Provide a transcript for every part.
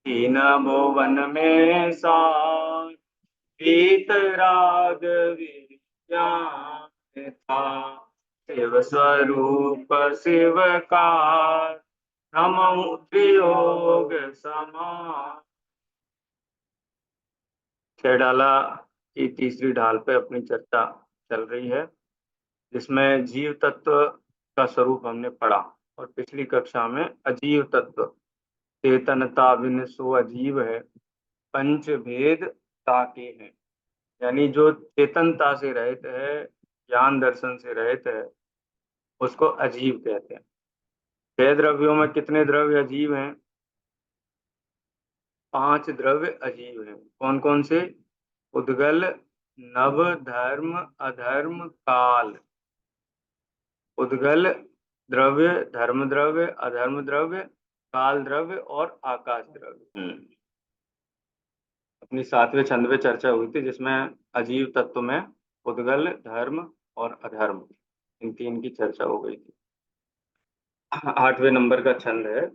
तीन भुवन में सार वीतराग विज्ञान था। शिव स्वरूप शिवकार ब्रह्म त्रियोग समान। छह ढाला की तीसरी ढाल पे अपनी चर्चा चल रही है, जिसमें जीव तत्व का स्वरूप हमने पढ़ा। और पिछली कक्षा में अजीव तत्व, चेतनता बिन सो अजीव है, पंच भेद ताके हैं। यानी जो चेतनता से रहित है, ज्ञान दर्शन से रहित है, उसको अजीव कहते हैं। छह द्रव्यों में कितने द्रव्य अजीव हैं? पांच द्रव्य अजीव हैं। कौन कौन से? उद्गल, नभ, धर्म, अधर्म, काल। उद्गल द्रव्य, धर्म द्रव्य, अधर्म द्रव्य, काल द्रव्य और आकाश द्रव्य। अपनी सातवें छंद में चर्चा हुई थी, जिसमें अजीव तत्व में उद्गल, धर्म और अधर्म, इन तीन की चर्चा हो गई थी। आठवें नंबर का छंद है।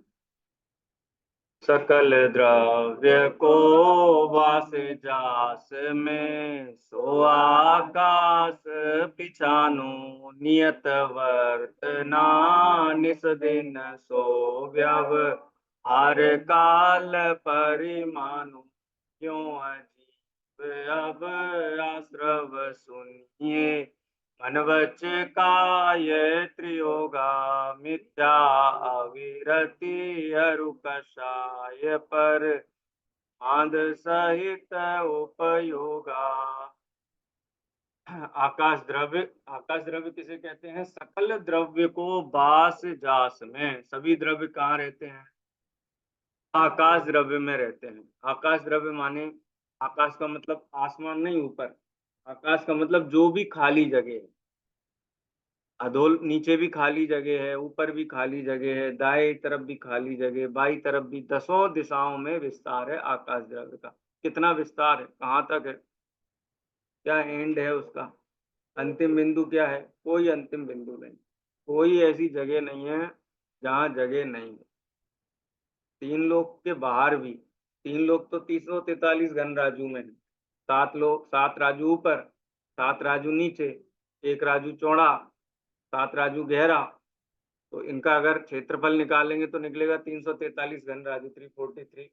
सकल द्रव्य को वास जास में, सो आकाश पिछानो नियत वर्तना। निस दिन सो व्यवहार काल परिमानो। क्यों अजीब अब आश्रव सुनिए, मन वच काय त्रियोगा मिथ्या अविरति अरु कषाय पर आंध सहित उपयोगा। आकाश द्रव्य किसे कहते हैं? सकल द्रव्य को बास जास में। सभी द्रव्य कहाँ रहते हैं? आकाश द्रव्य में रहते हैं। आकाश द्रव्य माने, आकाश का मतलब आसमान नहीं, ऊपर। आकाश का मतलब जो भी खाली जगह है। अधोल नीचे भी खाली जगह है, ऊपर भी खाली जगह है, दाएं तरफ भी खाली जगह, बाईं तरफ भी, दसों दिशाओं में विस्तार है आकाश द्रव्य का। कितना विस्तार है, कहाँ तक है, क्या एंड है उसका, अंतिम बिंदु क्या है? कोई अंतिम बिंदु नहीं। कोई ऐसी जगह नहीं है जहाँ जगह नहीं है। तीन लोक के बाहर भी, तीन लोक तो 343 घन राजू में है। सात लोग, सात राजू ऊपर, सात राजू नीचे, एक राजू चौड़ा, सात राजू गहरा। तो इनका अगर क्षेत्रफल निकालेंगे तो निकलेगा 343 घन राजू, 343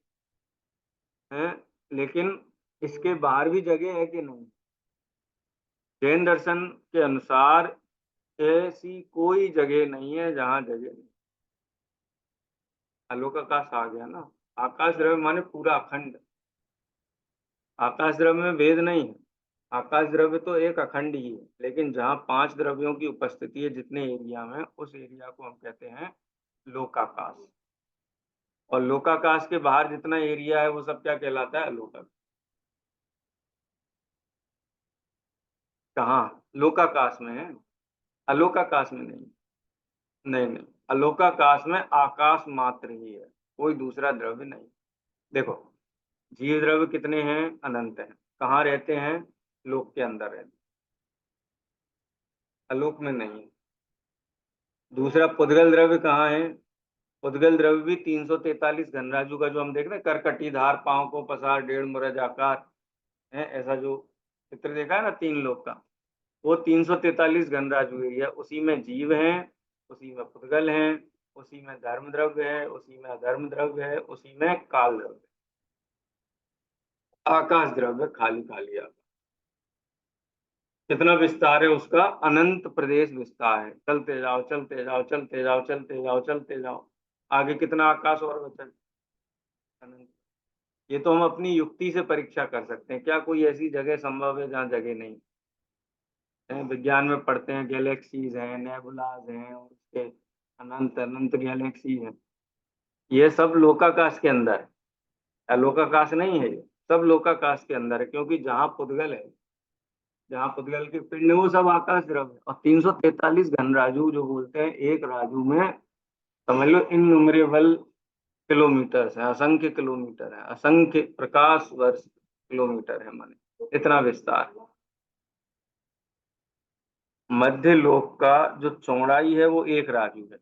है। लेकिन इसके बाहर भी जगह है कि नहीं? जैन दर्शन के अनुसार ऐसी कोई जगह नहीं है जहां जगह नहीं। आलोकाकाश आ गया ना। आकाश द्रव्य माने पूरा अखंड। आकाश द्रव्य में भेद नहीं है। आकाश द्रव्य तो एक अखंड ही है, लेकिन जहाँ पांच द्रव्यों की उपस्थिति है जितने एरिया में, उस एरिया को हम कहते हैं लोकाकाश। और लोकाकाश के बाहर जितना एरिया है वो सब क्या कहलाता है? अलोकाकाश। कहाँ? लोकाकाश में है, अलोकाकाश में नहीं। नहीं नहीं, अलोकाकाश में आकाश मात्र ही है, कोई दूसरा द्रव्य नहीं। देखो, जीव द्रव्य कितने हैं? अनंत हैं। कहाँ रहते हैं? लोक के अंदर रहते हैं, अलोक में नहीं। दूसरा, पुद्गल द्रव्य कहाँ है? पुद्गल द्रव्य भी 343 घनराजू का, जो हम देख रहे हैं, करकटी धार, पांव को पसार, डेढ़ मुरज आकार है, ऐसा जो चित्र देखा है ना तीन लोक का, वो 343 घनराजु एरिया, उसी में जीव हैं, उसी में पुद्गल हैं, उसी में धर्म द्रव्य है, उसी में अधर्म द्रव्य है, उसी में काल द्रव्य। आकाश द्रव्य खाली खाली आकाश। कितना विस्तार है उसका? अनंत प्रदेश विस्तार है। चलते जाओ चलते जाओ चलते जाओ चलते जाओ चलते जाओ, आगे कितना आकाश और बचा? अनंत। ये तो हम अपनी युक्ति से परीक्षा कर सकते हैं, क्या कोई ऐसी जगह संभव है जहाँ जगह नहीं है? विज्ञान में पढ़ते हैं गैलेक्सीज हैं, नेबुलाज हैं, और उसके अनंत अनंत गैलेक्सी हैं। ये सब लोकाकाश के अंदर है, अलोकाकाश नहीं है। ये सब लोकाकाश के अंदर है, क्योंकि जहाँ पुद्गल है, जहाँ पुद्गल के पिंड है, वो सब आकाश द्रव्य है। और 343 घन राजू जो बोलते हैं, एक राजू में समझ लो इनन्यूमरेबल किलोमीटर है, असंख्य किलोमीटर है, असंख्य प्रकाश वर्ष किलोमीटर है, माने इतना विस्तार। मध्य लोक का जो चौड़ाई है वो एक राजू है,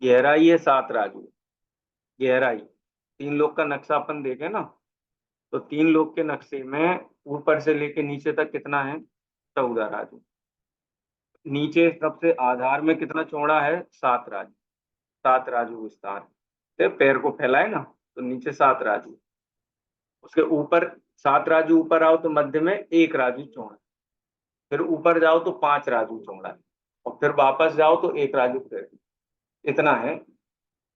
गहराई है 7 राजू, गहराई। तीन लोक का नक्शा अपन देखे ना, तो तीन लोक के नक्शे में ऊपर से लेके नीचे तक कितना है, 14 राजू। नीचे सबसे आधार में कितना चौड़ा है, 7 राजू। 7 राजू विस्तार से पैर को फैलाए ना, तो नीचे 7 राजू। उसके ऊपर 7 राजू ऊपर आओ तो मध्य में 1 राजू चौड़ा, फिर ऊपर जाओ तो 5 राजू चौड़ा, और फिर वापस जाओ तो 1 राजू फिर। इतना है।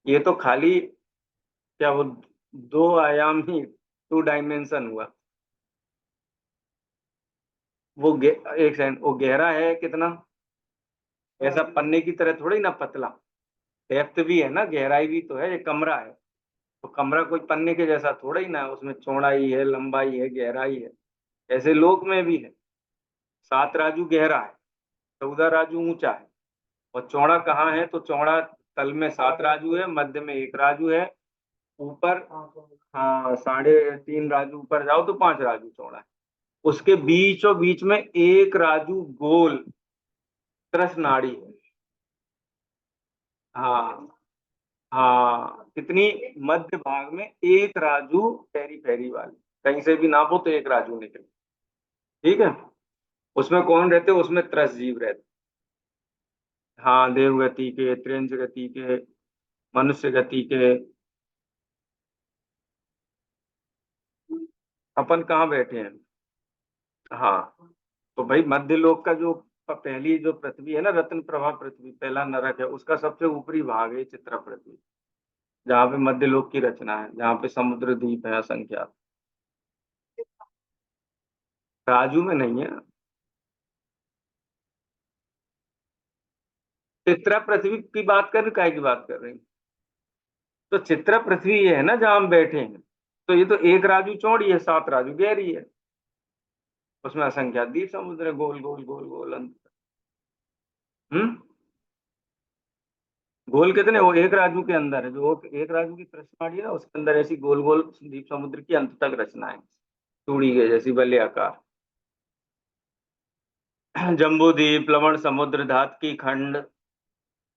ये तो खाली क्या वो दो आयाम ही, 2 डायमेंशन हुआ। एक सेकंड, वो गहरा है कितना, ऐसा पन्ने की तरह थोड़ी ना पतला, डेप्थ भी है ना, गहराई भी तो है। ये कमरा है, तो कमरा कोई पन्ने के जैसा थोड़ा ही ना है, उसमें चौड़ाई है, लंबाई है, गहराई है। ऐसे लोक में भी है। 7 राजू गहरा है, 14 राजू ऊंचा है, और चौड़ा कहाँ है, तो चौड़ा तल में 7 राजू है, मध्य में 1 राजू है, ऊपर हाँ 3.5 राजू ऊपर जाओ तो 5 राजू चौड़ा है। उसके बीचों बीच में 1 राजू गोल त्रस नाड़ी है। हाँ हाँ, कितनी, मध्य भाग में 1 राजू पेरी पेरी वाली, कहीं से भी नापो तो 1 राजू निकले। ठीक है। उसमें कौन रहते, उसमें त्रस जीव रहते। हाँ, देव गति के, त्रिंज गति के, मनुष्य गति के। अपन कहाँ बैठे हैं। हाँ, तो भाई मध्य लोक का जो पहली जो पृथ्वी है ना, रत्न प्रभा पृथ्वी, पहला नरक है, उसका सबसे ऊपरी भाग है चित्रा पृथ्वी, जहाँ पे मध्य लोक की रचना है, जहाँ पे समुद्र द्वीप है असंख्यात। राजू में नहीं है। चित्रा पृथ्वी की बात कर रही, काय की बात कर रही, तो चित्रा पृथ्वी ये है ना जहाँ हम बैठे हैं। तो ये तो 1 राजू चौड़ी है, 7 राजू गहरी है। उसमें असंख्यात द्वीप समुद्र है, गोल गोल गोल गोल अंत। हम्म। गोल कितने, वो 1 राजू के अंदर है, जो 1 राजू की कृष्णाड़ी है ना, उसके अंदर ऐसी गोल गोल द्वीप समुद्र की अंत तक रचना है, चूड़ी के जैसी बल्ले आकार। जम्बू द्वीप, लवण समुद्र, धात की खंड,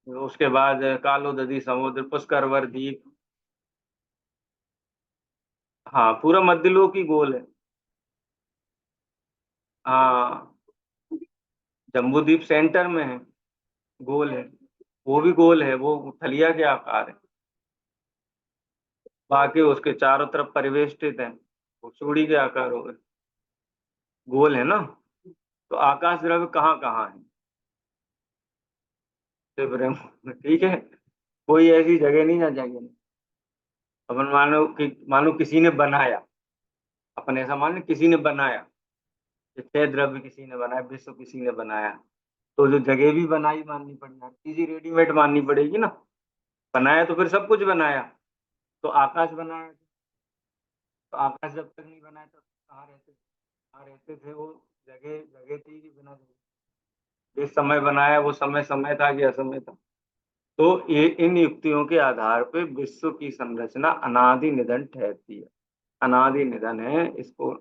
उसके बाद कालो दधी समुद्र, पुष्करवर द्वीप। हाँ, पूरा मध्यलोक ही गोल है। हाँ, जम्बू द्वीप सेंटर में है, गोल है। वो भी गोल है, वो थलिया के आकार है। बाकी उसके चारों तरफ परिवेष्टित है, वो चूड़ी के आकार हो गए, गोल है ना। तो आकाश द्रव्य कहाँ कहाँ है, शिव ब्रह्म, ठीक है। कोई ऐसी जगह नहीं ना, जगह नहीं। अपन मानो किसी ने बनाया, अपन ऐसा मान लें किसी ने बनाया, ये 6 द्रव्य किसी ने बनाया, विश्व किसी ने बनाया, तो जो जगह भी बनाई माननी पड़ेगी, चीजें रेडीमेड माननी पड़ेगी ना। बनाया तो फिर सब कुछ बनाया। तो आकाश बनाया, तो आकाश जब तक नहीं बनाया तब कहाँ रहते, कहाँ रहते थे वो, जगह जगह थी कि बिना जगह, जिस समय बनाया वो समय समय था कि असमय था। तो ये इन युक्तियों के आधार पर विश्व की संरचना अनादि निधन ठहरती है। अनादि निधन है, इसको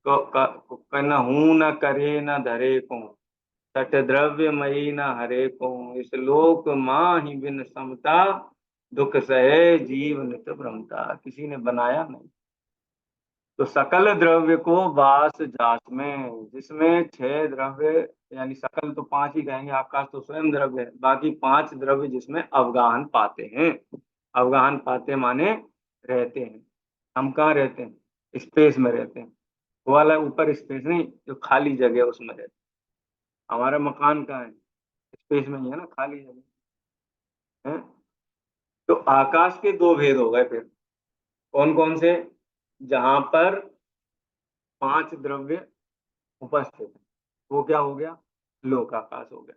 न हूं न करे न धरे को, सठ द्रव्य मई न हरे को, इस लोक माहि बिन समता, दुख सहे जीव नित भ्रमता। किसी ने बनाया नहीं। तो सकल द्रव्य को वास जास में, जिसमें 6 द्रव्य, यानी सकल तो 5 ही कहेंगे, आकाश तो स्वयं द्रव्य है, बाकी 5 द्रव्य जिसमें अवगाहन पाते हैं। अवगाहन पाते माने रहते हैं। हम कहाँ रहते हैं, स्पेस में रहते हैं। वो वाला ऊपर स्पेस नहीं, जो खाली जगह है उसमें रहते हैं। हमारा मकान कहाँ है, स्पेस में ही है ना, खाली जगह है। तो आकाश के 2 भेद हो गए फिर, कौन कौन से, जहां पर 5 द्रव्य उपस्थित है, वो क्या हो गया, लोकाकाश हो गया।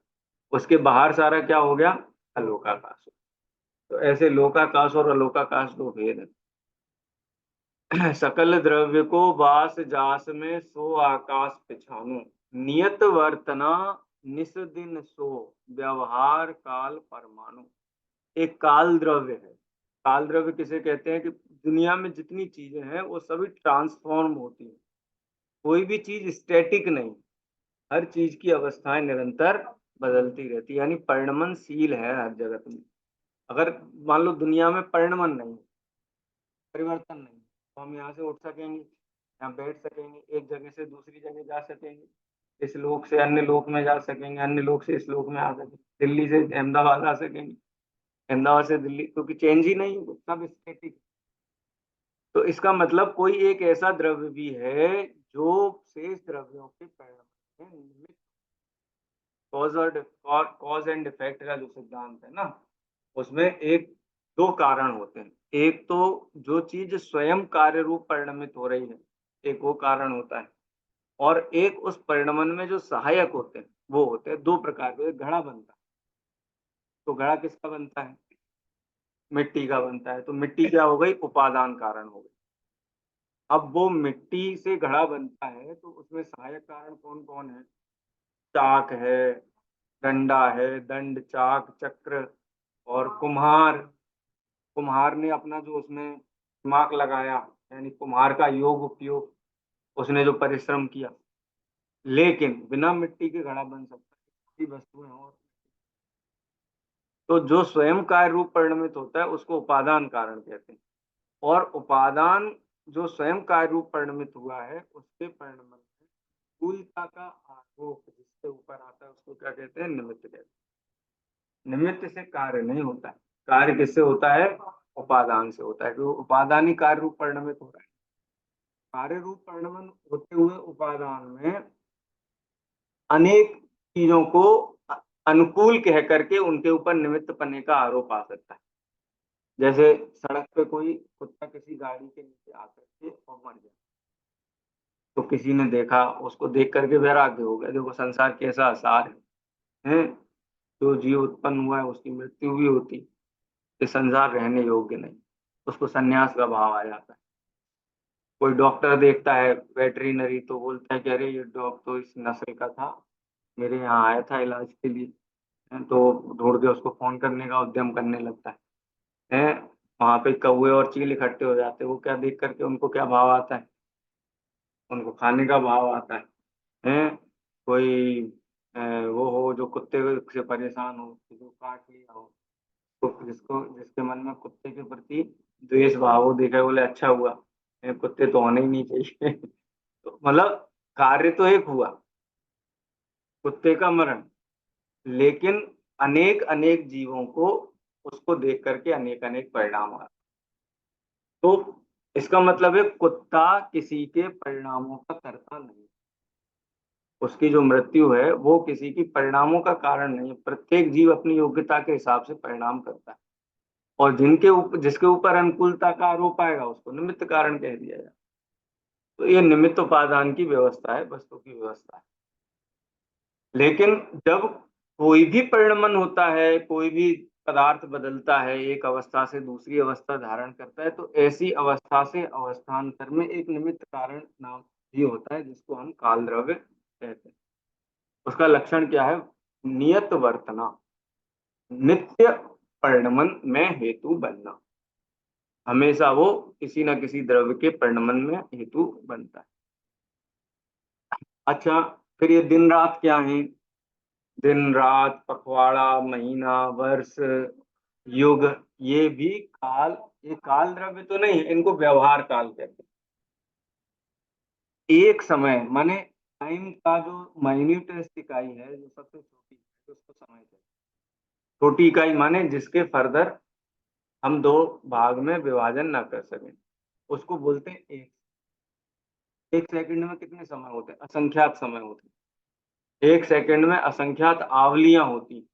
उसके बाहर सारा क्या हो गया, अलोकाकाश हो गया। तो ऐसे लोकाकाश और अलोकाकाश 2 भेद है। सकल द्रव्य को वास जास में, सो आकाश पिछानु, नियत वर्तना निस दिन सो, व्यवहार काल परमाणु। एक काल द्रव्य है। काल द्रव्य किसे कहते हैं, कि दुनिया में जितनी चीजें हैं वो सभी ट्रांसफॉर्म होती हैं, कोई भी चीज स्टैटिक नहीं, हर चीज की अवस्थाएं निरंतर बदलती रहती है, यानी परिणमनशील है हर जगत में। अगर मान लो दुनिया में परिणमन नहीं, परिवर्तन नहीं, तो हम यहाँ से उठ सकेंगे, यहाँ बैठ सकेंगे, एक जगह से दूसरी जगह जा सकेंगे, इस लोक से अन्य लोक में जा सकेंगे, अन्य लोक से इस लोक में आ सकेंगे, दिल्ली से अहमदाबाद आ सकेंगे, अहमदाबाद से दिल्ली, क्योंकि चेंज ही नहीं है, सब स्टैटिक। तो इसका मतलब कोई एक ऐसा द्रव्य भी है जो शेष द्रव्यों के परिणाम में निमित्त, कॉज एंड इफेक्ट का जो सिद्धांत है ना, उसमें एक दो कारण होते हैं। एक तो जो चीज स्वयं कार्य रूप परिणमित हो रही है, एक वो कारण होता है, और एक उस परिणमन में जो सहायक होते हैं वो होते हैं। दो प्रकार के, घड़ा बनता है, तो घड़ा किसका बनता है? मिट्टी का बनता है। तो मिट्टी क्या हो गई? उपादान कारण हो गई। अब वो मिट्टी से घड़ा बनता है तो उसमें सहायक कारण कौन कौन है? चाक है, डंडा है, दंड, चाक, चक्र, और कुम्हार। कुम्हार ने अपना जो उसमें दिमाग लगाया, यानी कुम्हार का योग उपयोग, उसने जो परिश्रम किया। लेकिन बिना मिट्टी के घड़ा बन सकता है वस्तुएं। और तो जो स्वयं कार्य रूप परिणमित होता है उसको उपादान कारण कहते हैं, और उपादान जो स्वयं कार्य रूप परिणमित हुआ है उसके परिणमन में स्थूलता का आरोप जिसके ऊपर आता है उसको क्या कहते हैं? निमित्त कहते हैं। निमित्त से कार्य नहीं होता है, कार्य किससे होता है? उपादान से होता है, क्योंकि उपादान ही कार्य रूप परिणमित हो रहा है। कार्य रूप परिणमन होते हुए उपादान में अनेक चीजों को अनुकूल कह करके उनके ऊपर निमित्त पन्ने का आरोप आ सकता है। जैसे सड़क पे कोई कुत्ता किसी गाड़ी के नीचे आकर के और मर गया, तो किसी ने देखा, उसको देख करके वैराग्य हो गया, देखो संसार कैसा आसार है, जो जीव उत्पन्न हुआ है उसकी मृत्यु भी होती, ये संसार रहने योग्य नहीं, उसको संन्यास का भाव आ जाता है। कोई डॉक्टर देखता है वेटरिनरी, तो बोलता है कि अरे ये डॉग तो इस नस्ल का था, मेरे यहाँ आया था इलाज के लिए, तो ढूंढ के उसको फोन करने का उद्यम करने लगता है। वहां पे कौवे और चील इकट्ठे हो जाते हैं, वो क्या देख करके उनको क्या भाव आता है? उनको खाने का भाव आता है। कोई वो हो जो कुत्ते से परेशान हो, किसी को काट लिया हो, तो जिसके मन में कुत्ते के प्रति द्वेष भाव हो, देखा बोले अच्छा हुआ, कुत्ते तो होने ही नहीं चाहिए। तो मतलब कार्य तो एक हुआ, कुत्ते का मरण, लेकिन अनेक अनेक जीवों को उसको देख करके अनेक अनेक परिणाम आ। तो इसका मतलब है कुत्ता किसी के परिणामों का कर्ता नहीं, उसकी जो मृत्यु है वो किसी की परिणामों का कारण नहीं है। प्रत्येक जीव अपनी योग्यता के हिसाब से परिणाम करता है, और जिसके ऊपर अनुकूलता का आरोप आएगा उसको निमित्त कारण कह दिया जाए। तो ये निमित्त उपादान की व्यवस्था है, वस्तु की व्यवस्था है। लेकिन जब कोई भी परिणमन होता है, कोई भी पदार्थ बदलता है, एक अवस्था से दूसरी अवस्था धारण करता है, तो ऐसी अवस्था से अवस्थान्तर में एक निमित्त कारण नाम भी होता है, जिसको हम काल द्रव्य कहते हैं। उसका लक्षण क्या है? नियत वर्तना, नित्य परिणमन में हेतु बनना, हमेशा वो किसी न किसी द्रव्य के परिणमन में हेतु बनता है। अच्छा, फिर ये दिन रात क्या है? दिन रात, पखवाड़ा, महीना, वर्ष, युग, ये भी काल, ये काल द्रव्य तो नहीं है, इनको व्यवहार काल कहते हैं। एक समय माने टाइम का जो माइन्यूटेस्ट इकाई है, जो सबसे छोटी है, उसको समय कहते हैं। छोटी इकाई माने जिसके फर्दर हम दो भाग में विभाजन ना कर सकें, उसको बोलते हैं एक। एक सेकंड में कितने समय होते हैं? असंख्यात समय होते हैं। एक सेकंड में असंख्यात आवलियां होती।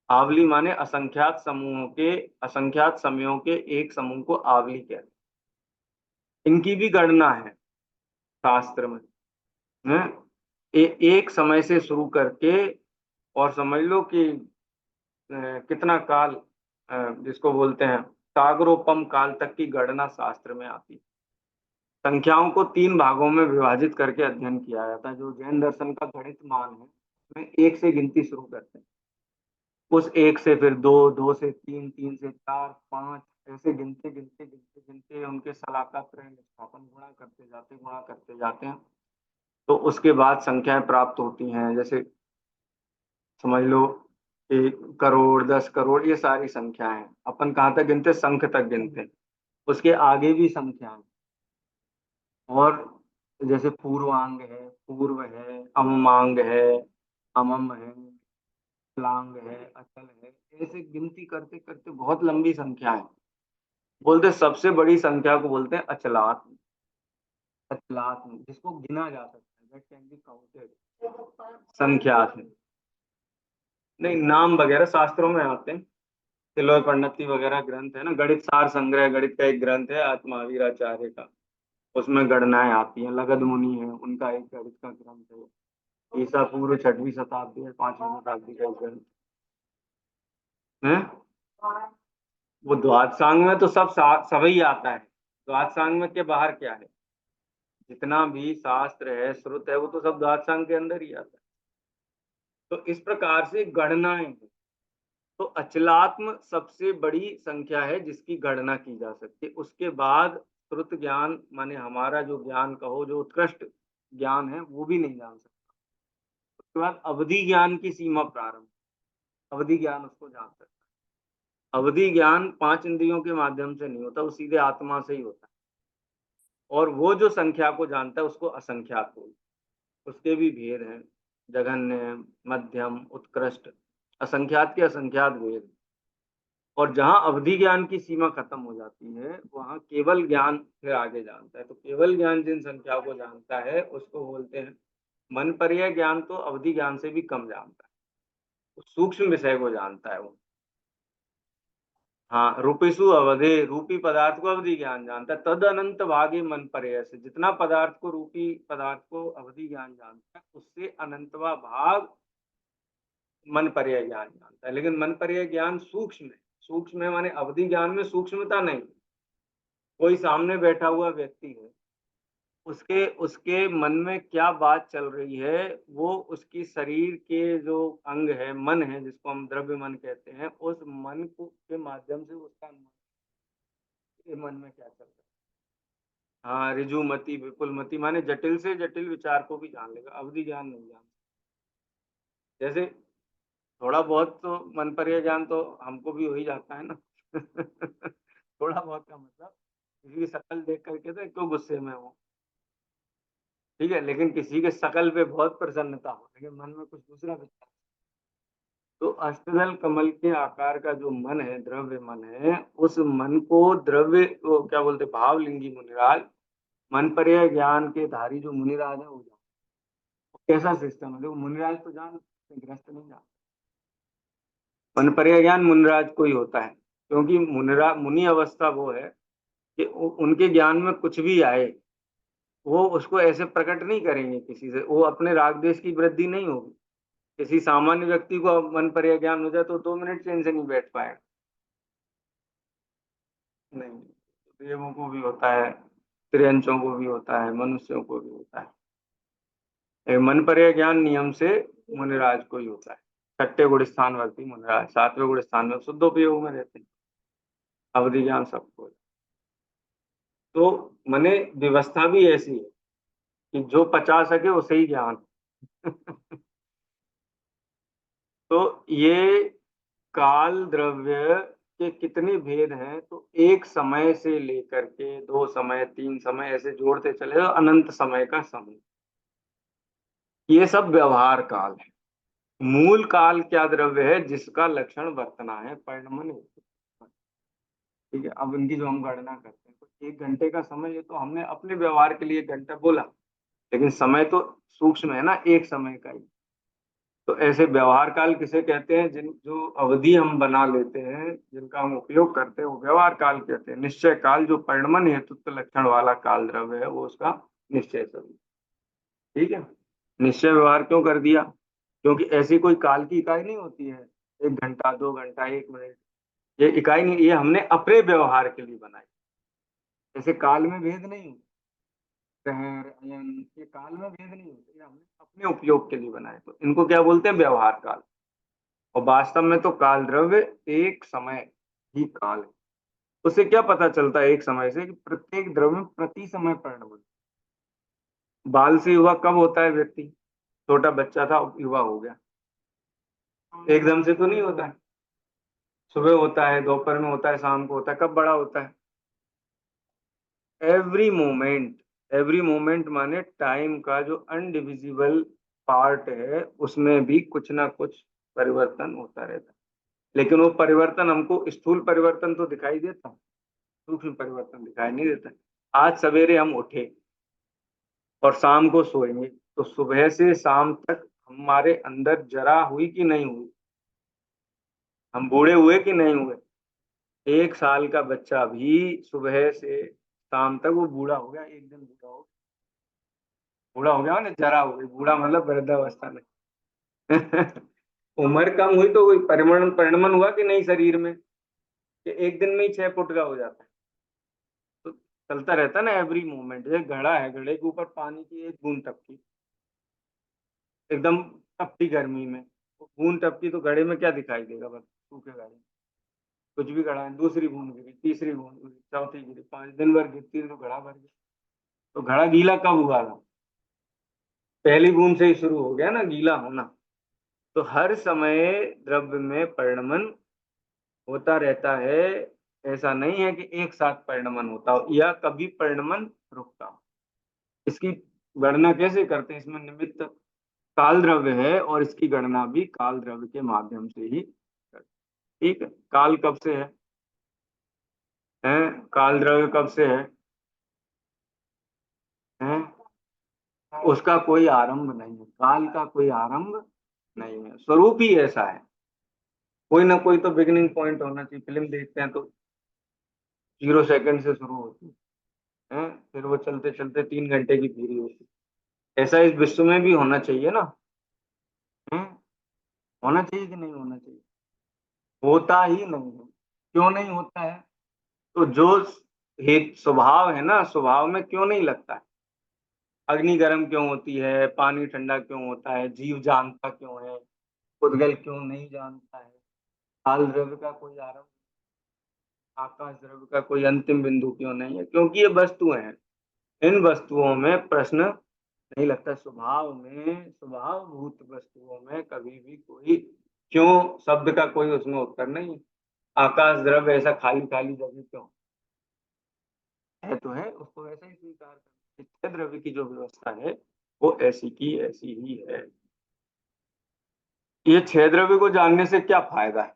आवली माने असंख्यात समूहों के, असंख्यात समयों के एक समूह को आवली कहते हैं। इनकी भी गणना है शास्त्र में, है? एक समय से शुरू करके, और समझ लो कि कितना काल, जिसको बोलते हैं सागरोपम काल तक की गणना शास्त्र में आती है। संख्याओं को तीन भागों में विभाजित करके अध्ययन किया जाता है। जो जैन दर्शन का गणित मान है, उसमें एक से गिनती शुरू करते हैं, उस एक से फिर दो, दो से तीन, तीन से चार, पांच, ऐसे गिनते गिनते गिनते गिनते उनके शलाका त्रय निष्ठापन गुणा करते जाते हैं। तो उसके बाद संख्याएं प्राप्त होती हैं, जैसे समझ लो 1 करोड़, 10 करोड़, ये सारी संख्याएं अपन कहाँ तक गिनते? संख्य तक गिनते हैं। उसके आगे भी संख्याएं, और जैसे पूर्वांग है, पूर्व है, अममांग है, अमम है, लांग है, अचल है, ऐसे गिनती करते करते बहुत लंबी संख्या है। बोलते सबसे बड़ी संख्या को बोलते हैं अचलात। अचलात जिसको गिना जा सकता है, दैट कैन बी काउंटेड, संख्या है। नहीं, नाम वगैरह शास्त्रों में आते हैं, तिलोय परिणति वगैरह ग्रंथ है ना, गणित सार संग्रह गणित का एक ग्रंथ है आत्मवीराचार्य का, उसमें गणनाएं आती हैं। लगद मुनि है, उनका एक गणित का ग्रंथ है। ईसा पूर्व 6वीं शताब्दी है, 5वीं शताब्दी का एक ग्रंथ है। वो द्वादशांग में तो सभी आता है। द्वादशांग में के बाहर क्या है, जितना भी शास्त्र है, श्रुत है, वो तो सब द्वादशांग के अंदर ही आता है। तो इस प्रकार से गणनाएं हैं। तो अचलात्म सबसे बड़ी संख्या है जिसकी गणना की जा सकती है। उसके बाद श्रुत ज्ञान माने हमारा जो ज्ञान कहो, जो उत्कृष्ट ज्ञान है, वो भी नहीं जान सकता। उसके बाद अवधि ज्ञान की सीमा प्रारंभ, अवधि ज्ञान उसको जान सकता है। अवधि ज्ञान 5 इंद्रियों के माध्यम से नहीं होता, वो सीधे आत्मा से ही होता है। और वो जो संख्या को जानता है उसको असंख्यात बोलते हैं। उसके भी भेद हैं, जघन्य, मध्यम, उत्कृष्ट, असंख्यात के असंख्यात भेद। और जहां अवधि ज्ञान की सीमा खत्म हो जाती है, वहां केवल ज्ञान फिर आगे जानता है। तो केवल ज्ञान जिन संख्या को जानता है उसको बोलते हैं मन पर्याय ज्ञान। तो अवधि ज्ञान से भी कम जानता है, सूक्ष्म विषय को जानता है वो। हाँ, रूपेशु अवधे, रूपी पदार्थ को अवधि ज्ञान जानता है। तद अनंत भागे मन पर्याय से, जितना पदार्थ को, रूपी पदार्थ को अवधि ज्ञान जानता है, उससे अनंतवा भाग मन पर्याय ज्ञान जानता है। लेकिन मन पर्याय ज्ञान सूक्ष्म है। सूक्ष्म है माने अवधि ज्ञान में सूक्ष्मता नहीं। कोई सामने बैठा हुआ व्यक्ति है, उसके उसके मन में क्या बात चल रही है, वो उसकी शरीर के जो अंग है, मन है, जिसको हम द्रव्य मन कहते हैं, उस मन को के माध्यम से उसका मन में क्या चल रहा है। हाँ, ऋजुमति विपुलमति माने जटिल से जटिल विचार को भी जान लेगा, अवधि ज्ञान नहीं जान। जैसे थोड़ा बहुत तो मन पर यह ज्ञान तो हमको भी हो ही जाता है ना। थोड़ा बहुत का मतलब, किसी की शक्ल देख करके तो क्यों गुस्से में हो, ठीक है, लेकिन किसी के शकल पे बहुत प्रसन्नता हो, लेकिन मन में कुछ दूसरा विचार। तो अष्टदल कमल के आकार का जो मन है, द्रव्य मन है, उस मन को द्रव्य वो क्या बोलते, भावलिंगी मुनिराज, मन पर ज्ञान के धारी जो मुनिराज है वो जान। कैसा सिस्टम है देखो, मुनिराज तो जान, गृहस्थ नहीं जान। मन पर ज्ञान मुनिराज को ही होता है, क्योंकि मुनिरा मुनि अवस्था वो है कि उनके ज्ञान में कुछ भी आए, वो उसको ऐसे प्रकट नहीं करेंगे किसी से, वो अपने राग देश की वृद्धि नहीं होगी। किसी सामान्य व्यक्ति को मन पर ज्ञान हो जाए तो 2 मिनट चैन से नहीं बैठ पाएगा। नहीं, देवों को भी होता है, त्रियंचों को भी होता है, मनुष्यों को भी होता है। मन पर ज्ञान नियम से मुनिराज को ही होता है। 6ठे गुण स्थान वर्ती मुनिराज, 7वें गुण स्थान में शुद्धोपयोग में रहते हैं। अवधि ज्ञान सबको। तो मने व्यवस्था भी ऐसी है कि जो पचा सके उसे ही ज्ञान। तो ये काल द्रव्य के कितने भेद हैं, तो एक समय से लेकर के 2 समय 3 समय ऐसे जोड़ते चले तो अनंत समय का समय, ये सब व्यवहार काल है। मूल काल क्या द्रव्य है, जिसका लक्षण वर्तना है, परिणमन है। ठीक है, अब इनकी जो हम गणना करते हैं, तो 1 घंटे का समय है, तो हमने अपने व्यवहार के लिए 1 घंटा बोला, लेकिन समय तो सूक्ष्म है ना, एक समय का ही। तो ऐसे व्यवहार काल किसे कहते हैं, जिन जो अवधि हम बना लेते हैं, जिनका हम उपयोग करते हैं, वो व्यवहार काल कहते हैं। निश्चय काल जो परिणमन हेतुत्व लक्षण वाला काल द्रव्य है, वो उसका निश्चय स्वरूप। ठीक है, निश्चय व्यवहार क्यों कर दिया, क्योंकि ऐसी कोई काल की इकाई नहीं होती है, 1 घंटा 2 घंटा 1 मिनट, ये इकाई नहीं, ये हमने अपने व्यवहार के लिए बनाई। जैसे काल में भेद नहीं होता, शहर अयन, ये काल में भेद नहीं होते, ये हमने अपने उपयोग के लिए बनाए, तो इनको क्या बोलते हैं, व्यवहार काल। और वास्तव में तो काल द्रव्य एक समय ही काल है। उससे क्या पता चलता है एक समय से, कि प्रत्येक द्रव्य प्रति समय परिणमन। बाल से युवा कब होता है व्यक्ति, छोटा बच्चा था युवा हो गया, एकदम से तो नहीं होता है। सुबह होता है, दोपहर में होता है, शाम को होता है, कब बड़ा होता है, एवरी मोमेंट माने टाइम का जो अनडिविजिबल पार्ट है, उसमें भी कुछ ना कुछ परिवर्तन होता रहता है। लेकिन वो परिवर्तन हमको स्थूल परिवर्तन तो दिखाई देता है, सूक्ष्म परिवर्तन दिखाई नहीं देता। आज सवेरे हम उठे और शाम को सोएंगे, तो सुबह से शाम तक हमारे अंदर जरा हुई कि नहीं हुई? हम बूढ़े हुए कि नहीं हुए? 1 साल का बच्चा भी सुबह से शाम तक वो बूढ़ा हो गया, एक दिन बूढ़ा हो गया ना, जरा हो गई। बूढ़ा मतलब वृद्धावस्था में। उम्र कम हुई तो कोई परिमण परिणमन हुआ कि नहीं शरीर में, कि एक दिन में ही 6 फुट का हो जाता है? तो चलता रहता है ना एवरी मोमेंट। जैसे घड़ा है, घड़े के ऊपर पानी की एक बूंद टपकी, एकदम तपती गर्मी में, तो बूंद टपकी तो घड़े में क्या दिखाई देगा? बस सूखे घड़े में कुछ भी घड़ा है, दूसरी बूंद गिरी, तीसरी बूंद गिरी, चौथी गिरी, 5 दिन भर गिरती रही तो घड़ा भर गया। तो घड़ा गीला कब हुआ था? पहली बूंद से ही शुरू हो गया ना गीला होना। तो हर समय द्रव्य में परिणमन होता रहता है। ऐसा नहीं है कि एक साथ परिणमन होता हो या कभी परिणमन रुकता हो। इसकी गणना कैसे करते हैं? इसमें निमित्त काल द्रव्य है और इसकी गणना भी काल द्रव्य के माध्यम से ही करते हैं। ठीक है, काल कब से है? काल द्रव्य कब से है? उसका कोई आरंभ नहीं है, काल का कोई आरंभ नहीं है, स्वरूप ही ऐसा है। कोई ना कोई तो बिगिनिंग पॉइंट होना चाहिए। फिल्म देखते हैं तो 0 सेकंड से शुरू होती है, फिर वो चलते चलते 3 घंटे की पूरी होती है। ऐसा इस विश्व में भी होना चाहिए ना। है? होना चाहिए कि नहीं होना चाहिए? होता ही नहीं है। क्यों नहीं होता है? तो जो हेतु स्वभाव है ना, स्वभाव में क्यों नहीं लगता है? अग्नि गर्म क्यों होती है? पानी ठंडा क्यों होता है? जीव जानता क्यों है? उद्गल क्यों नहीं जानता है? काल द्रव्य का कोई आरंभ, आकाश द्रव्य का कोई अंतिम बिंदु क्यों नहीं है? क्योंकि ये वस्तुएं हैं। इन वस्तुओं में प्रश्न नहीं लगता। स्वभावभूत वस्तुओं में कभी भी कोई क्यों शब्द का कोई उसमें उत्तर नहीं है। आकाश द्रव्य ऐसा खाली खाली जगह क्यों है? तो है, उसको ऐसा ही स्वीकार कर। छह द्रव्य की जो व्यवस्था है वो ऐसी की ऐसी ही है। ये छह द्रव्य को जानने से क्या फायदा है?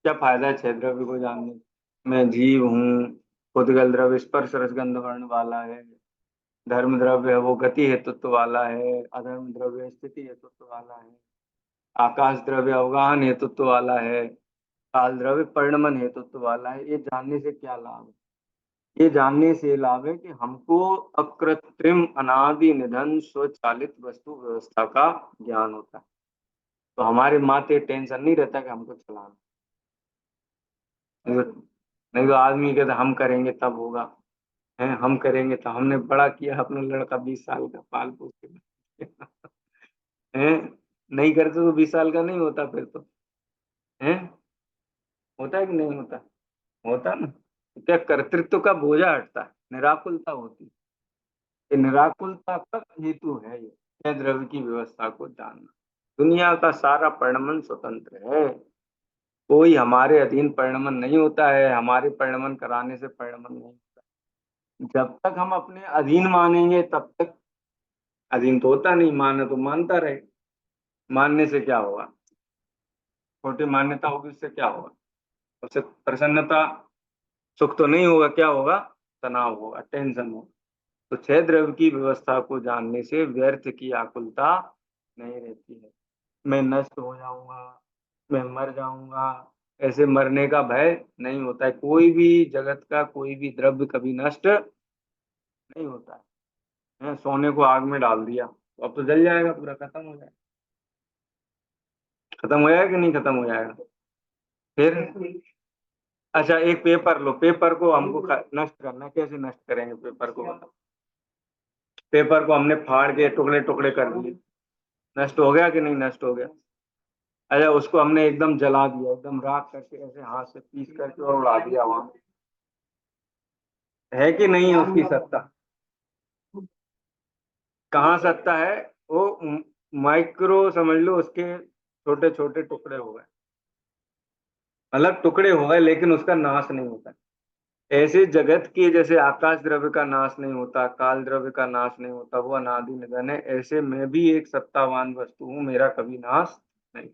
क्या फायदा है छह द्रव्य को जानने से? मैं जीव हूँ, उद्गल द्रव्य स्पर्श रसगंध वर्ण वाला है, धर्म द्रव्य है वो गति हेतुत्व वाला है, अधर्म द्रव्य स्थिति हेतुत्व वाला है, आकाश द्रव्य अवगाहन हेतुत्व वाला है, काल द्रव्य परिणमन हेतुत्व वाला है। ये जानने से क्या लाभ है? ये जानने से लाभ है कि हमको अकृत्रिम अनादि निधन स्वचालित वस्तु व्यवस्था का ज्ञान होता है। तो हमारे माथे टेंशन नहीं रहता कि हमको चलाना। नहीं तो आदमी कहता हम करेंगे तब होगा, है हम करेंगे तो हमने बड़ा किया अपना लड़का 20 साल का पाल पोस के। है, नहीं करते तो 20 साल का नहीं होता फिर तो। है, होता है कि नहीं होता? होता ना। तो क्या कर्तृत्व का बोझा हटता है, निराकुलता होती है। ये निराकुलता का हेतु है ये छह द्रव्य की व्यवस्था को जानना। दुनिया का सारा परिणमन स्वतंत्र है, कोई हमारे अधीन परिणमन नहीं होता है। हमारे परिणमन कराने से परिणमन नहीं होता। जब तक हम अपने अधीन मानेंगे तब तक अधीन तो होता नहीं। माना तो मानता रहे, मानने से क्या होगा? छोटी मान्यता होगी, उससे क्या होगा? उससे प्रसन्नता सुख तो नहीं होगा, क्या होगा? तनाव होगा, टेंशन होगा। तो छह द्रव्य की व्यवस्था को जानने से व्यर्थ की आकुलता नहीं रहती है। मैं नष्ट हो जाऊंगा, मैं मर जाऊंगा, ऐसे मरने का भय नहीं होता है। कोई भी जगत का कोई भी द्रव्य कभी नष्ट नहीं होता है। सोने को आग में डाल दिया तो अब तो जल जाएगा, पूरा खत्म हो जाएगा। खत्म हो जाएगा कि नहीं खत्म हो जाएगा? फिर अच्छा, एक पेपर लो, पेपर को हमको नष्ट करना है, कैसे नष्ट करेंगे पेपर को? पेपर को हमने फाड़ के टुकड़े टुकड़े कर दिए, नष्ट हो गया कि नहीं नष्ट हो गया? अच्छा, उसको हमने एकदम जला दिया, एकदम राख करके ऐसे हाथ से पीस करके और उड़ा दिया वहां, है कि नहीं है उसकी सत्ता? कहाँ सत्ता है? वो माइक्रो समझ लो, उसके छोटे छोटे टुकड़े हो गए, अलग टुकड़े हो गए, लेकिन उसका नाश नहीं होता। ऐसे जगत के जैसे आकाश द्रव्य का नाश नहीं होता, काल द्रव्य का नाश नहीं होता, वो अनादि निधन है, ऐसे मैं भी एक सत्तावान वस्तु हूँ, मेरा कभी नाश नहीं।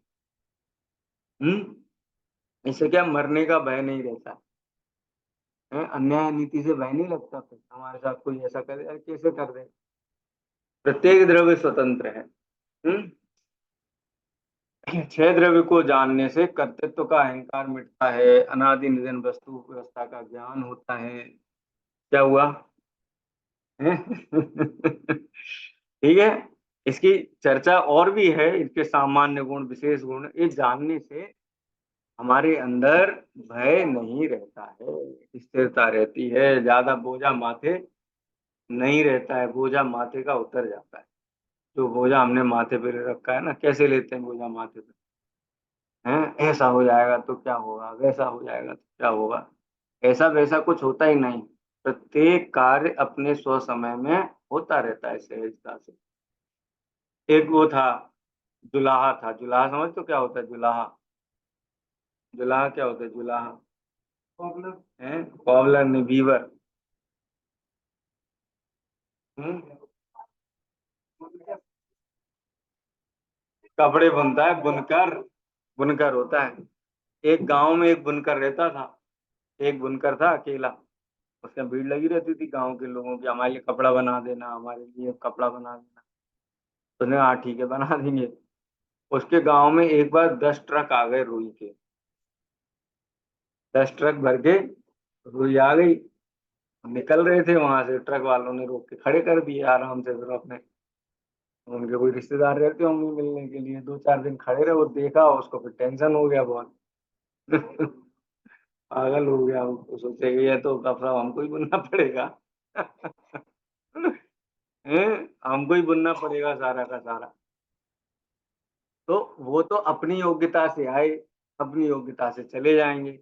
इससे क्या मरने का भय नहीं रहता है, अन्याय नीति से भय नहीं लगता, फिर हमारे साथ कोई ऐसा करे, अरे कैसे कर दे। प्रत्येक द्रव्य स्वतंत्र है। हम्म छह द्रव्य को जानने से कर्तृत्व का अहंकार मिटता है, अनादि निधन वस्तु व्यवस्था का ज्ञान होता है। क्या हुआ हैं? ठीक है। इसकी चर्चा और भी है, इसके सामान्य गुण विशेष गुण, ये जानने से हमारे अंदर भय नहीं रहता है, स्थिरता रहती है, ज्यादा बोझा माथे नहीं रहता है, बोझा माथे का उतर जाता है। जो बोझा हमने माथे पे रखा है ना, कैसे लेते हैं बोझा माथे पे, हैं ऐसा हो जाएगा तो क्या होगा, वैसा हो जाएगा तो क्या होगा, ऐसा वैसा कुछ होता ही नहीं। प्रत्येक कार्य अपने स्व समय में होता रहता है सहजता से। एक वो था, जुलाहा था, जुलाहा समझ तो क्या होता है जुलाहा, जुलाहा क्या होता है जुलाहा, कॉबलर है, कॉबलर ने बीवर। हम्म कपड़े बुनता है बुनकर, बुनकर होता है। एक गांव में एक बुनकर रहता था, एक बुनकर था अकेला, उसके भीड़ लगी रहती थी गांव के लोगों की, हमारे लिए कपड़ा बना देना, हमारे लिए कपड़ा बना देना। तो ने हाँ ठीक है बना देंगे। उसके गांव में एक बार 10 ट्रक आ गए रुई के, 10 ट्रक भर के रुई आ गई। निकल रहे थे वहां से, ट्रक वालों ने रोक के खड़े कर दिए आराम से, फिर अपने उनके कोई रिश्तेदार रहते होंगे मिलने के लिए, 2 4 दिन खड़े रहे, वो देखा उसको, फिर टेंशन हो गया बहुत। पागल हो गया वो, तो सोचे ये तो कपड़ा हमको ही बुनना पड़ेगा। हैं? हमको ही बुनना पड़ेगा सारा का सारा। तो वो तो अपनी योग्यता से आए, अपनी योग्यता से चले जाएंगे।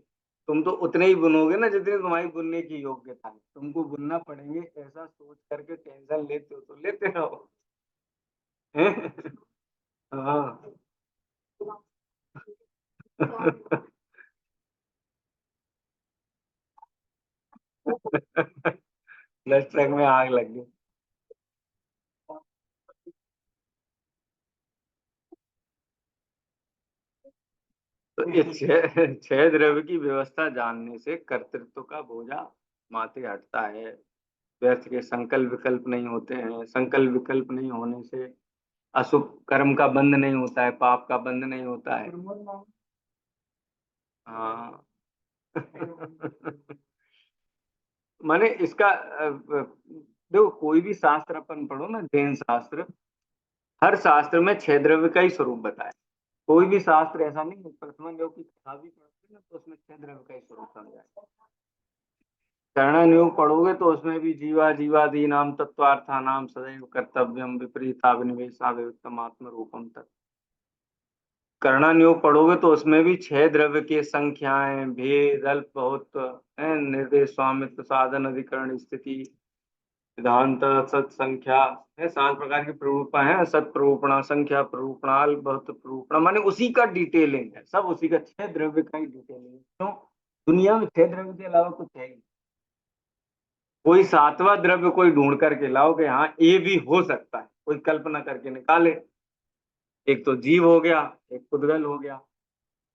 तुम तो उतने ही बुनोगे ना जितने तुम्हारी बुनने की योग्यता है, तुमको बुनना पड़ेंगे ऐसा सोच करके टेंशन लेते हो तो लेते रहो। हैं? हाँ। 10 ट्रक में आग लग गई। तो ये छह द्रव्य की व्यवस्था जानने से कर्तृत्व का बोझा माथे हटता है, व्यर्थ के संकल्प विकल्प नहीं होते हैं, संकल्प विकल्प नहीं होने से अशुभ कर्म का बंध नहीं होता है, पाप का बंध नहीं होता है। हाँ। माने इसका देखो कोई भी शास्त्र अपन पढ़ो ना, जैन शास्त्र, हर शास्त्र में छह द्रव्य का ही स्वरूप बताया। कोई भी शास्त्र ऐसा नहीं है, प्रथम योग की कथा भी पढ़ोगे ना तो उसमें छह द्रव्य का ही स्वरूप समझाया। कर्ण योग पढ़ोगे तो उसमें भी जीवा जीवादि नाम तत्वार्था नाम सदैव कर्तव्यम विपरीता विनिवेशा वित्तम आत्म रूपम तत्। कर्णन योग पढ़ोगे तो उसमें भी छह द्रव्य की संख्याएं, भेद, अल्प बहुत, निर्देश, स्वामित्व, साधन, अधिकरण, स्थिति, सिद्धांत, सत संख्या है, 7 प्रकार की प्ररूपा है, सत प्ररूपणा, संख्या प्ररूपणा, अल्प बहुत प्ररूपणा, माने उसी का डिटेलिंग है, सब उसी का, छह द्रव्य का ही डिटेलिंग है। क्यों? दुनिया में छह द्रव्य के अलावा कुछ है ही नहीं। कोई सातवां द्रव्य कोई ढूंढ करके लाओ कि हाँ ये भी हो सकता है, कोई कल्पना करके निकाले। एक तो जीव हो गया, एक पुद्गल हो गया,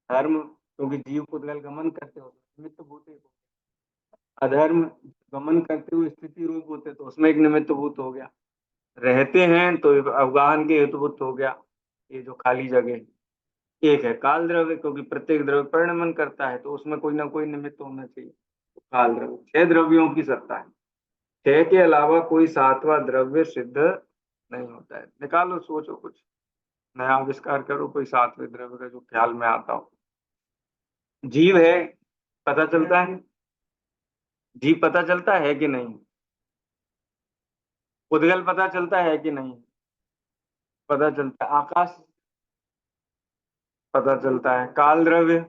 धर्म क्योंकि जीव पुद्गल गमन करते हो निमित्त भूत एक हो गया, अधर्म गमन करते हुए स्थिति रूप होते तो उसमें एक निमित्त भूत हो गया, रहते हैं तो अवगाहन के हेतुभूत हो गया, ये जो खाली जगह। एक है काल द्रव्य, क्योंकि प्रत्येक द्रव्य परिणमन करता है तो उसमें कोई ना कोई निमित्त होना चाहिए, तो काल द्रव्य, छह द्रव्यों की सत्ता है। छह के अलावा कोई सातवां द्रव्य सिद्ध नहीं होता है। निकालो, सोचो कुछ नया आविष्कार करो, कोई सातवें द्रव्य का जो ख्याल में आता हो। जीव है, पता चलता है, जीव पता चलता है कि नहीं, उद्गल पता चलता है कि नहीं, पता चलता है, आकाश पता चलता है, काल द्रव्य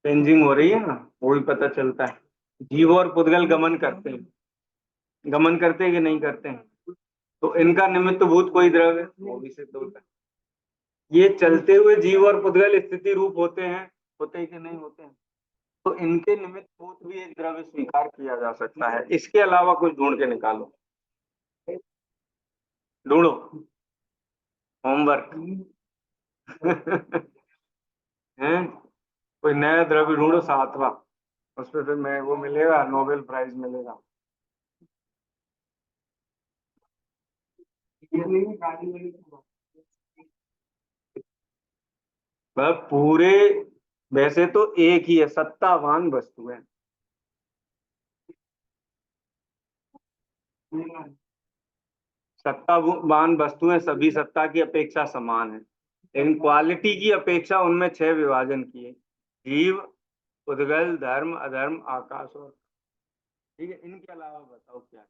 चेंजिंग हो रही है ना, वो भी पता चलता है। जीव और पुद्गल गमन करते हैं, गमन करते हैं कि नहीं करते हैं, तो इनका निमित्त भूत कोई द्रव्य वो भी सिद्ध होता है। ये चलते हुए जीव और पुद्गल स्थिति रूप होते हैं, होते हैं कि नहीं होते हैं, तो इनके निमित्त भूत भी एक द्रव्य स्वीकार किया जा सकता है। इसके अलावा कुछ ढूंढ के निकालो, ढूंढो, होमवर्क। हैं, कोई नया द्रव्य ढूंढो, सातवां। उस पर फिर मैं वो मिलेगा, नोबेल प्राइज मिलेगा। वह पूरे, वैसे तो एक ही है, सत्तावान वस्तु है। सत्तावान वस्तुएं सभी सत्ता की अपेक्षा समान है, लेकिन क्वालिटी की अपेक्षा उनमें 6 विभाजन किए: जीव, उद्गल, धर्म, अधर्म, आकाश और। ठीक है, इनके अलावा बताओ क्या है?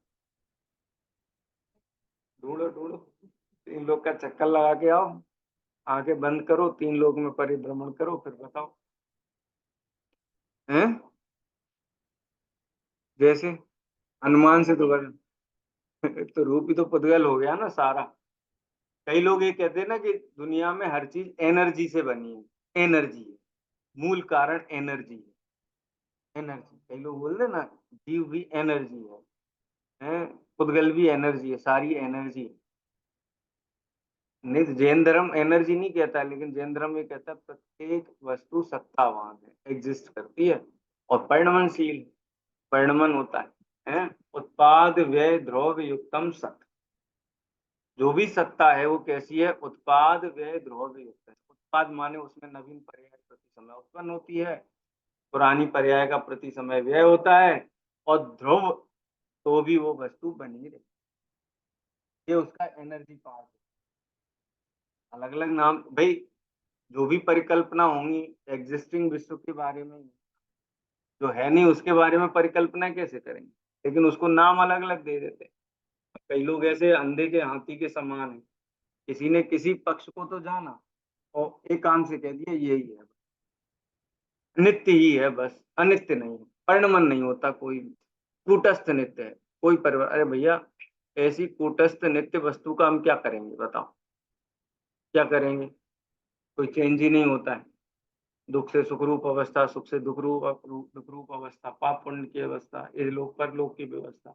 ढूंढो ढूंढो, 3 लोग का चक्कर लगा के आओ, आंखें बंद करो, 3 लोग में परिभ्रमण करो, फिर बताओ। हैं, जैसे अनुमान से तो तो रूप ही तो पुद्गल हो गया ना सारा। कई लोग ये कहते हैं ना कि दुनिया में हर चीज एनर्जी से बनी है, एनर्जी है, मूल कारण एनर्जी है, एनर्जी। कई लोग बोलते हैं ना, जीव भी एनर्जी है, पुद्गल भी एनर्जी है, सारी एनर्जी है। नहीं तो जैन धर्म एनर्जी नहीं कहता है, लेकिन जैन धर्म ये कहता है प्रत्येक वस्तु सत्तावान है, एग्जिस्ट करती है और परिणमनशील, परिणमन होता है, उत्पाद व्यय द्रव्य युक्तम सत। जो भी सत्ता है वो कैसी है? उत्पाद व्यय द्रव्य युक्त है। उत्पाद माने उसमें नवीन पर्याय प्रति समय उत्पन्न होती है, पुरानी पर्याय का प्रति समय व्यय होता है, और ध्रुव, तो भी वो वस्तु बनी रहे। ये उसका एनर्जी पार्ट है। अलग अलग नाम भाई, जो भी परिकल्पना होंगी एग्जिस्टिंग विश्व के बारे में, जो है नहीं उसके बारे में परिकल्पना कैसे करेंगे? लेकिन उसको नाम अलग अलग दे देते हैं। कई लोग ऐसे अंधे के हाथी के समान है, किसी ने किसी पक्ष को तो जाना और एक कान से कह दिया यही है, नित्य ही है, बस अनित्य नहीं है, परिणमन नहीं होता कोई भी, कूटस्थ नित्य है, कोई परिवर्तन। अरे भैया, ऐसी कूटस्थ नित्य वस्तु का हम क्या करेंगे बताओ? क्या करेंगे? कोई चेंज ही नहीं होता है। दुख से सुख रूप अवस्था, सुख से दुख रूप अवस्था, पाप पुण्य की अवस्था, ये लोक परलोक की व्यवस्था,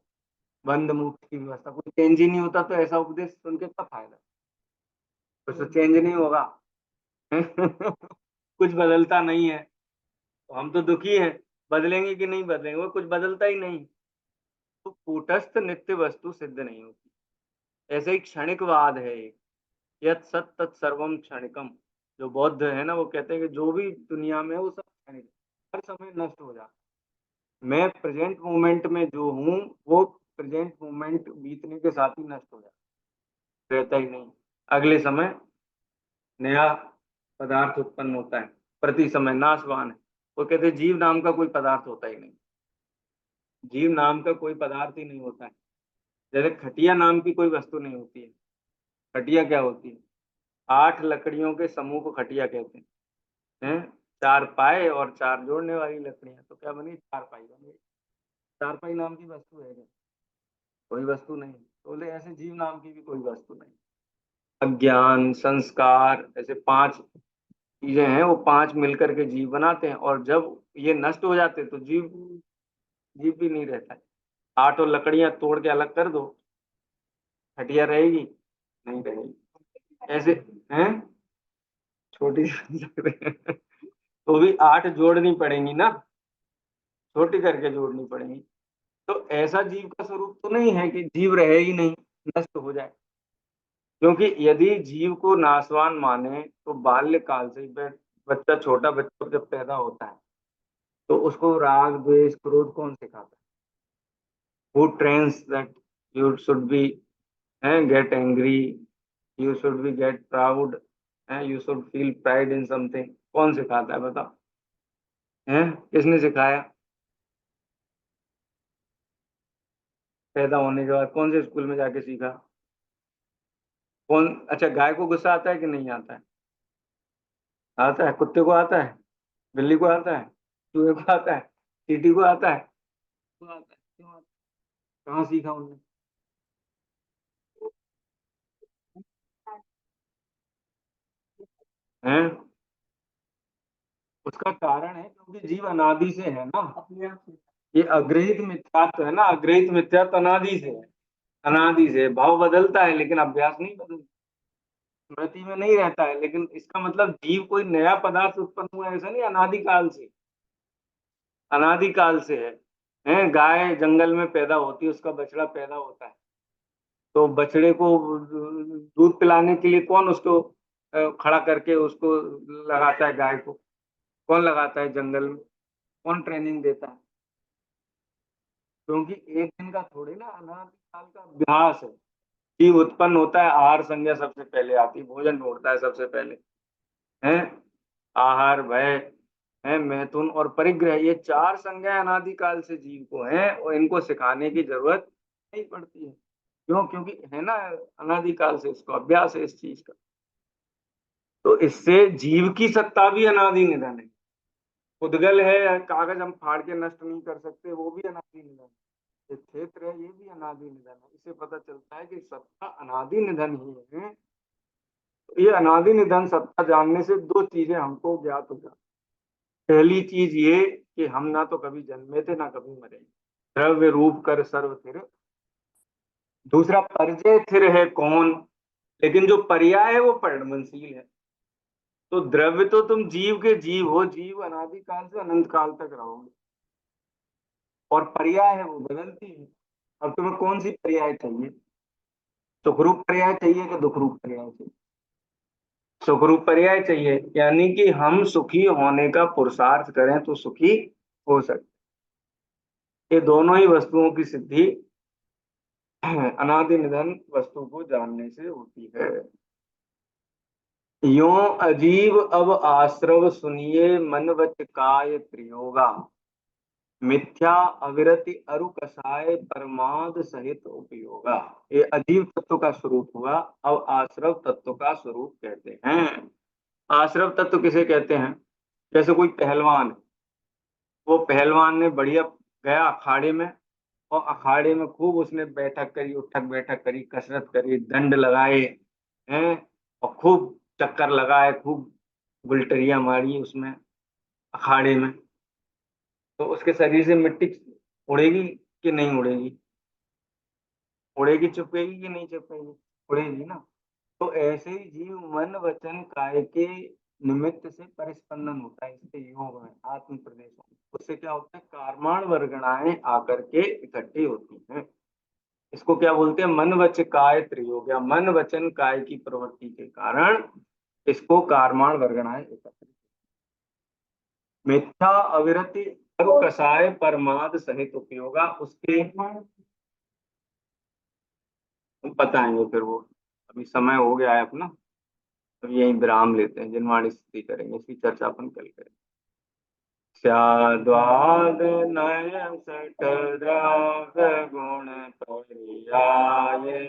बंध मुक्त की व्यवस्था, कोई चेंज ही नहीं होता, तो ऐसा उपदेश सुन के क्या फायदा? कुछ तो चेंज नहीं होगा। कुछ बदलता नहीं है, तो हम तो दुखी हैं। बदलेंगे कि नहीं बदलेंगे? वो कुछ बदलता ही नहीं। तो कूटस्थ नित्य वस्तु सिद्ध नहीं होती। ऐसे ही क्षणिकवाद है एक, यत सत तत् सर्वम क्षणिकम। जो बौद्ध है ना, वो कहते हैं कि जो भी दुनिया में है वो सब क्षणिक है, हर समय नष्ट हो जाता है। मैं प्रेजेंट मोमेंट में जो हूँ, वो प्रेजेंट मोमेंट बीतने के साथ ही नष्ट हो जाता है, रहता ही नहीं। अगले समय नया पदार्थ उत्पन्न होता है, प्रति समय नाशवान है। वो कहते हैं जीव नाम का कोई पदार्थ होता ही नहीं, जीव नाम का कोई पदार्थ ही नहीं होता है। जैसे खटिया नाम की कोई वस्तु नहीं होती है। खटिया क्या होती है? 8 लकड़ियों के समूह को खटिया कहते हैं। 4 पाए और 4 जोड़ने वाली लकड़ियां, तो क्या बनी? 4 पाई बन गई। 4 पाई नाम की वस्तु है क्या? कोई वस्तु नहीं। तो बोले ऐसे जीव नाम की भी कोई वस्तु नहीं। अज्ञान, संस्कार, ऐसे 5 चीजें हैं, वो 5 मिलकर के जीव बनाते हैं, और जब ये नष्ट हो जाते हैं तो जीव, जीव भी नहीं रहता है। 8 लकड़ियां तोड़ के अलग कर दो, खटिया रहेगी? नहीं रहेगी। ऐसे हैं, छोटी सी तो भी 8 जोड़नी पड़ेंगी ना, छोटी करके जोड़नी पड़ेंगी। तो ऐसा जीव का स्वरूप तो नहीं है कि जीव रहे ही नहीं, नष्ट हो जाए। क्योंकि यदि जीव को नाशवान माने तो बाल्यकाल से ही बच्चा, छोटा बच्चा जब पैदा होता है तो उसको राग द्वेष क्रोध कौन सिखाता है? Who trains that you should be get angry, you should be get proud, you should feel pride in something? कौन सिखाता है बताओ? है, किसने सिखाया? पैदा होने के बाद कौन से स्कूल में जाके सीखा? कौन? अच्छा, गाय को गुस्सा आता है कि नहीं आता है? आता है। कुत्ते को आता है? बिल्ली को आता है? चूहे को आता है? चींटी को आता है? को आता है, क्यों आता है? कहाँ सीखा उन्होंने? हैं? उसका कारण है क्योंकि जीव अनादि से है ना। ये अग्रहित मिथ्यात्व है ना, अग्रहित मिथ्यात्व अनादि से है। अनादि से भाव बदलता है लेकिन अभ्यास नहीं बदलता, स्मृति में नहीं रहता है। लेकिन इसका मतलब जीव कोई नया पदार्थ उत्पन्न हुआ है ऐसा नहीं, अनादिकाल से, अनादिकाल से है। गाय जंगल में पैदा होती है, उसका बछड़ा पैदा होता है, तो बछड़े को दूध पिलाने के लिए कौन उसको खड़ा करके उसको लगाता है, गाय को कौन लगाता है जंगल में, कौन ट्रेनिंग देता है? क्योंकि एक दिन का थोड़ी ना, अनादिकाल का अभ्यास है। जीव उत्पन्न होता है, आहार संज्ञा सबसे पहले आती है, भोजन ढूंढता है सबसे पहले, है आहार, भय, है मैथुन और परिग्रह, ये चार संज्ञाएं अनादिकाल से जीव को हैं और इनको सिखाने की जरूरत नहीं पड़ती है। क्यों? क्योंकि है ना, अनादिकाल से इसको अभ्यास है इस चीज का। तो इससे जीव की सत्ता भी अनादि निधन है। उद्गल है, कागज हम फाड़ के नष्ट नहीं कर सकते, वो भी अनादि निधन है। ये क्षेत्र है, ये भी अनादि निधन है। इससे पता चलता है कि सत्ता अनादि निधन ही है। तो ये अनादि निधन सत्ता जानने से दो चीजें हमको ज्ञात हो जाती। पहली चीज ये कि हम ना तो कभी जन्मे थे ना कभी मरेंगे, द्रव्य रूप कर सर्व थिर। दूसरा, परिचय थिर है कौन, लेकिन जो पर्याय है वो परिणमनशील है। तो द्रव्य तो तुम जीव के जीव हो, जीव अनादि काल से अनंत काल तक रहोगे, और पर्याय है वो बदलती है। अब तुम्हें कौन सी पर्याय चाहिए? सुखरूप पर्याय चाहिए कि दुख रूप पर्याय चाहिए? सुखरूप पर्याय चाहिए, यानी कि हम सुखी होने का पुरुषार्थ करें तो सुखी हो सकते। ये दोनों ही वस्तुओं की सिद्धि अनादि निधन वस्तु को जानने से होती है। यो अजीब अब आश्रव सुनिए मन वच काय त्रियोगा, मिथ्या अविरति अरु कसाय परमाद सहित उपयोगा। ये अजीब तत्व का स्वरूप हुआ, अब आश्रव तत्व का स्वरूप कहते हैं। आश्रव तत्व किसे कहते हैं? जैसे कोई पहलवान है, वो पहलवान ने बढ़िया गया अखाड़े में, और अखाड़े में खूब उसने बैठक करी, उठक बैठक करी, कसरत करी, दंड लगाए हैं, और खूब चक्कर लगाए, खूब गुलटरिया मारी उसमें अखाड़े में। तो उसके शरीर से मिट्टी उड़ेगी कि नहीं उड़ेगी? उड़ेगी, चिपकेगी कि नहीं चिपकेगी? उड़ेगी ना। तो ऐसे ही जीव मन वचन काय के निमित्त से परिस्पंदन होता है इसके योग में, आत्म प्रदेश में। उससे क्या होता है, कार्माण वर्गणाएं आकर के इकट्ठी होती हैं। इसको क्या बोलते हैं? मन वच काय त्रियोग, या मन वचन काय की प्रवृत्ति के कारण इसको कार्माण वर्गणाएं एकत्रित। मिथ्या अविरति अरु कसाय परमाद सहित उपयोगा, उसके बताएंगे फिर वो। अभी समय हो गया है अपना, तो यही विराम लेते हैं, जिनवाणी स्तुति करेंगे, इसकी चर्चा अपन कल करेंगे। स्याद्वाद नय सठ द्राग गुण पर्याय